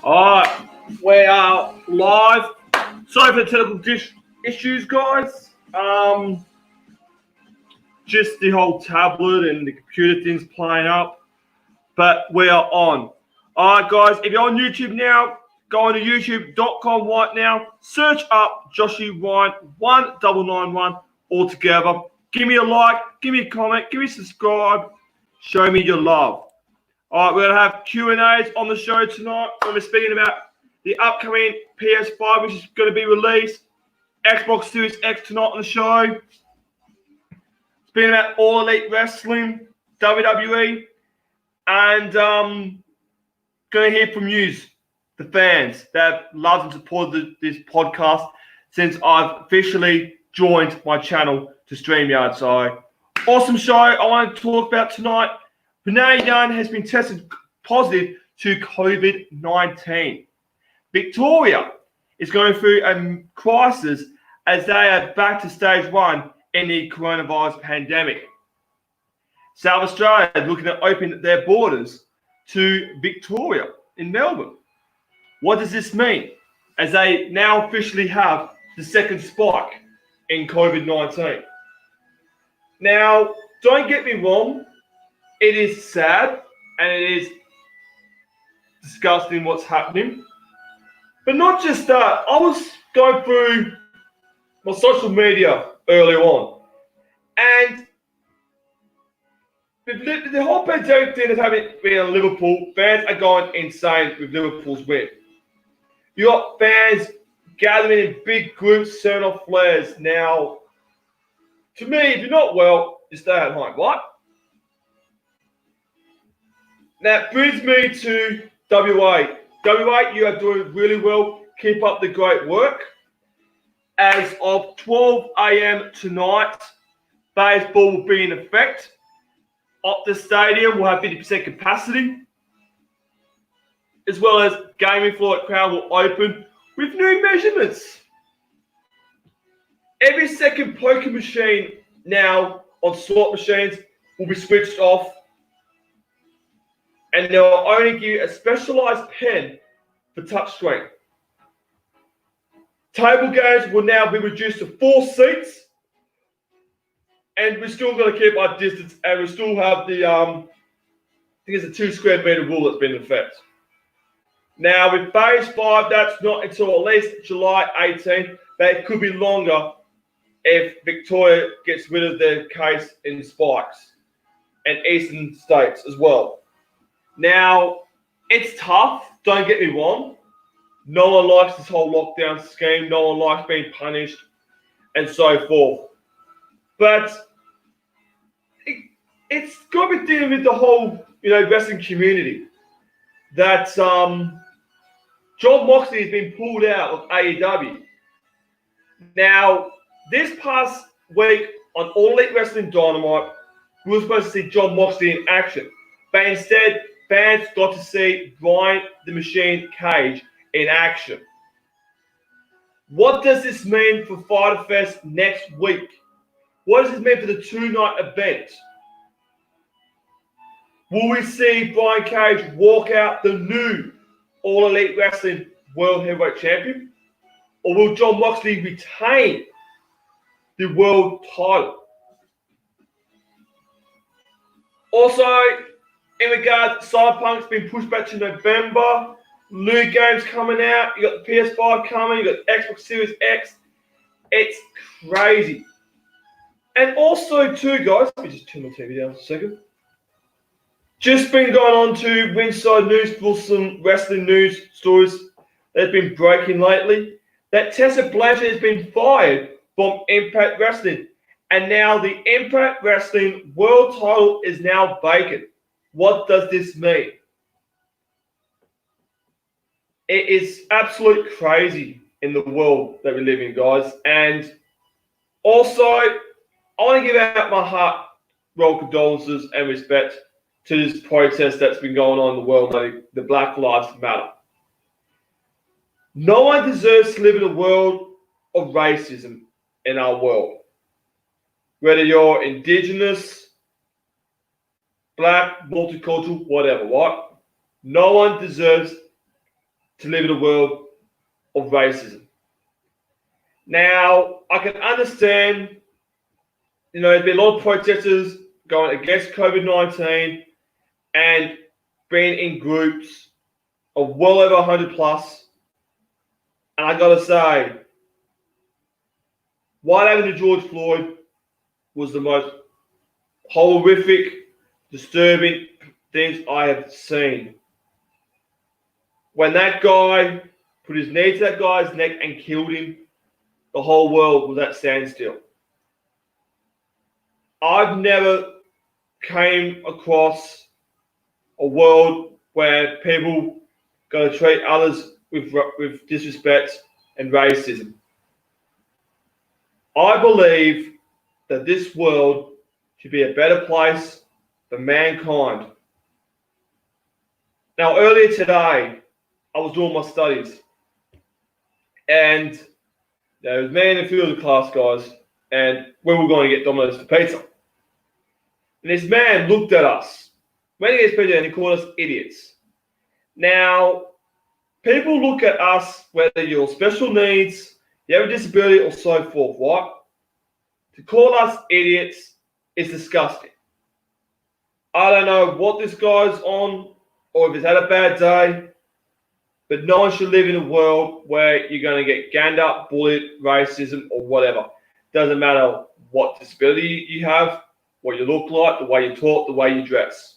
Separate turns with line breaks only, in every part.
Alright, we are live. Sorry for the technical issues, guys. Just the whole tablet and the computer thing's playing up. But we are on. Alright, guys, if you're on YouTube now, go on to youtube.com right now. Search up Joshy Ryan 1991 all together. Give me a like, give me a comment, give me a subscribe. Show me your love. All right, we're going to have Q&As on the show tonight. We're speaking about the upcoming PS5, which is going to be released. Xbox Series X tonight on the show. Speaking about All Elite Wrestling, WWE. And going to hear from you, the fans that have loved and supported this podcast since I've officially joined my channel to StreamYard. So, awesome show I want to talk about tonight. Renee Young has been tested positive to COVID-19. Victoria is going through a crisis as they are back to stage 1 in the coronavirus pandemic. South Australia is looking to open their borders to Victoria in Melbourne. What does this mean? As they now officially have the second spike in COVID-19. Now, don't get me wrong. It is sad and it is disgusting what's happening. But not just that. I was going through my social media earlier on. And the whole pandemic thing that's happening in Liverpool, fans are going insane with Liverpool's win. You got fans gathering in big groups, setting off flares. Now, to me, if you're not well, you stay at home, right? That brings me to WA. WA, you are doing really well. Keep up the great work. As of 12 a.m. tonight, baseball will be in effect. Optus Stadium will have 50% capacity, as well as gaming floor at Crown will open with new measurements. Every second poker machine now on slot machines will be switched off. And they'll only give you a specialized pen for touchscreen. Table games will now be reduced to 4 seats. And we're still going to keep our distance, and we still have the, I think it's a 2 square meter rule that's been in effect. Now, with Phase 5, that's not until at least July 18th, but it could be longer if Victoria gets rid of their case in spikes and eastern states as well. Now, it's tough, don't get me wrong. No one likes this whole lockdown scheme. No one likes being punished and so forth. But it's got to be dealing with the whole, wrestling community. That Jon Moxley has been pulled out of AEW. Now, this past week on All Elite Wrestling Dynamite, we were supposed to see Jon Moxley in action. But instead, fans got to see Brian the Machine Cage in action. What does this mean for Fyter Fest next week? What does this mean for the 2-night event? Will we see Brian Cage walk out the new All Elite Wrestling World Heavyweight Champion? Or will Jon Moxley retain the world title? Also, in regards, Cyberpunk's been pushed back to November. New games coming out. You got the PS5 coming. You got Xbox Series X. It's crazy. And also, too, guys, let me just turn my TV down for a second. Just been going on to Ringside News for some wrestling news stories that have been breaking lately. That Tessa Blanchard has been fired from Impact Wrestling. And now the Impact Wrestling World title is now vacant. What does this mean? It is absolute crazy in the world that we live in, guys. And also, I want to give out my heartfelt condolences and respect to this protest that's been going on in the world, like the Black Lives Matter. No one deserves to live in a world of racism in our world. Whether you're indigenous, black, multicultural, whatever, right? No one deserves to live in a world of racism. Now, I can understand, there's been a lot of protesters going against COVID-19 and being in groups of well over 100 plus. And I gotta say, what happened to George Floyd was the most horrific, disturbing things I have seen. When that guy put his knee to that guy's neck and killed him, the whole world was at standstill. I've never came across a world where people going to treat others with disrespect and racism. I believe that this world should be a better place for mankind. Now, earlier today, I was doing my studies, and there was me and a few of the class guys, and we were going to get Domino's for pizza. And this man looked at us, went to get pizza, and he called us idiots. Now, people look at us, whether you're special needs, you have a disability, or so forth, right? To call us idiots is disgusting. I don't know what this guy's on, or if he's had a bad day, but no one should live in a world where you're going to get ganged up, bullied, racism, or whatever. Doesn't matter what disability you have, what you look like, the way you talk, the way you dress.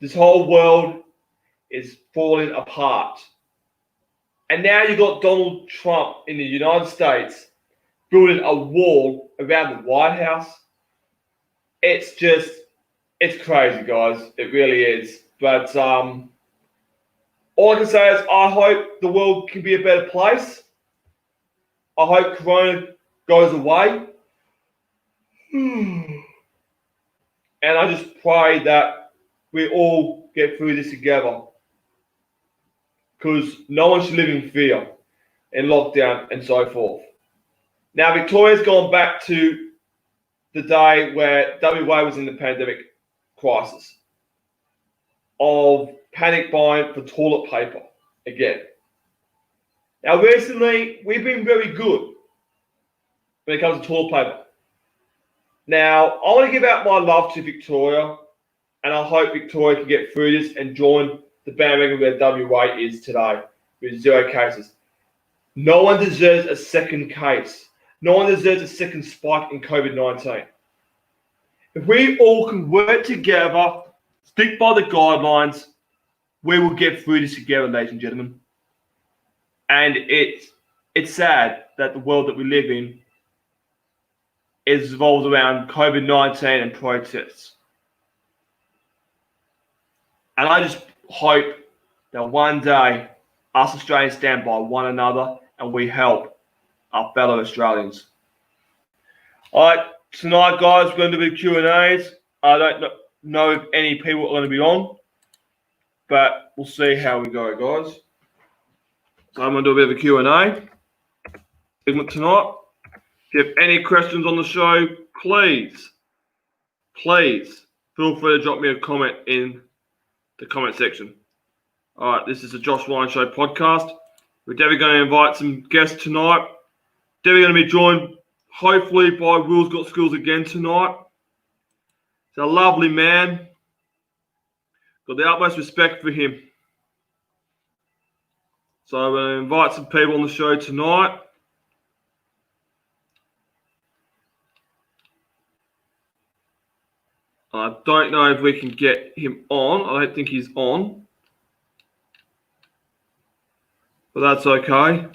This whole world is falling apart. And now you've got Donald Trump in the United States building a wall around the White House. It's crazy, guys. It really is. But all I can say is I hope the world can be a better place. I hope Corona goes away. And I just pray that we all get through this together. Because no one should live in fear and lockdown and so forth. Now, Victoria's gone back to the day where WA was in the pandemic crisis of panic buying for toilet paper again. Now, recently, we've been very good when it comes to toilet paper. Now, I want to give out my love to Victoria, and I hope Victoria can get through this and join the bandwagon where WA is today with 0 cases. No one deserves a second case. No one deserves a second spike in COVID-19. If we all can work together, stick by the guidelines, we will get through this together, ladies and gentlemen. And it's sad that the world that we live in is revolves around COVID-19 and protests. And I just hope that one day us Australians stand by one another and we help our fellow Australians. All right, tonight, guys, we're going to do Q&As. I don't know if any people are going to be on, but we'll see how we go, guys. So I'm going to do a bit of a Q&A segment tonight. If you have any questions on the show, please feel free to drop me a comment in the comment section. All right, this is the Josh Ryan Show podcast. We're definitely going to invite some guests tonight. Definitely going to be joined, hopefully, by Will's Got Skills again tonight. He's a lovely man. Got the utmost respect for him. So I'm going to invite some people on the show tonight. I don't know if we can get him on. I don't think he's on. But that's okay.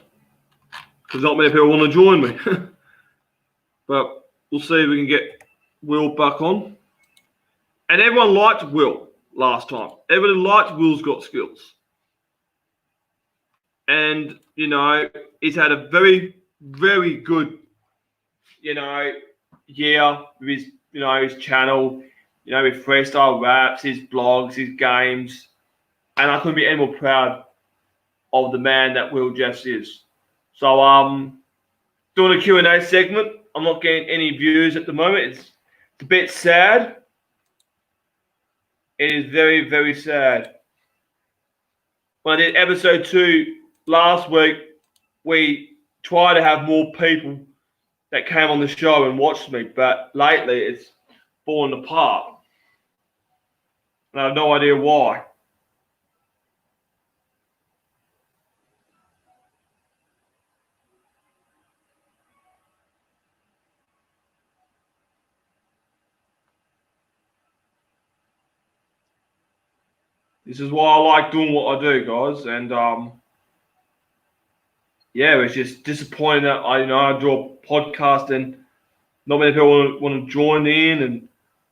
Because not many people want to join me. But we'll see if we can get Will back on. And everyone liked Will last time. Everyone liked Will's Got Skills. And, he's had a very, very good, year with his, his channel, with freestyle raps, his blogs, his games. And I couldn't be any more proud of the man that Will Jeffs is. So, doing a Q&A segment. I'm not getting any views at the moment. It's a bit sad. It is very, very sad. when I did episode 2 last week, we try to have more people that came on the show and watched me, but lately it's fallen apart. And I have no idea why. This is why I like doing what I do, guys. And yeah, it's just disappointing that I do a podcast and not many people want to join in and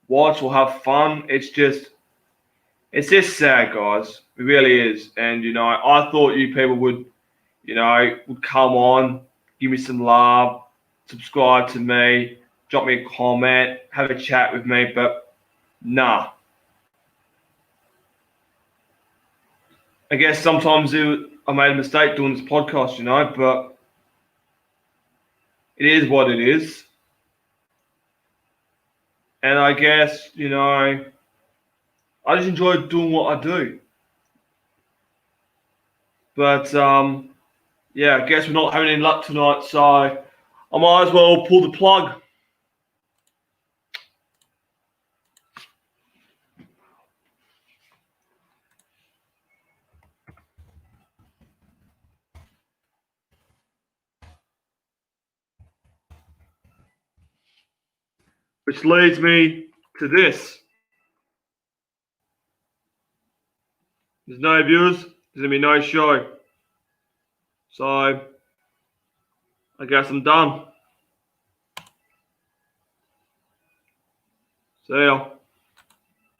watch or have fun. It's just sad, guys. It really is. And I thought you people would come on, give me some love, subscribe to me, drop me a comment, have a chat with me, but nah. I guess sometimes I made a mistake doing this podcast, but it is what it is. And I guess, I just enjoy doing what I do. But, yeah, I guess we're not having any luck tonight, so I might as well pull the plug. Which leads me to this. There's no viewers, there's going to be no show. So, I guess I'm done. See ya.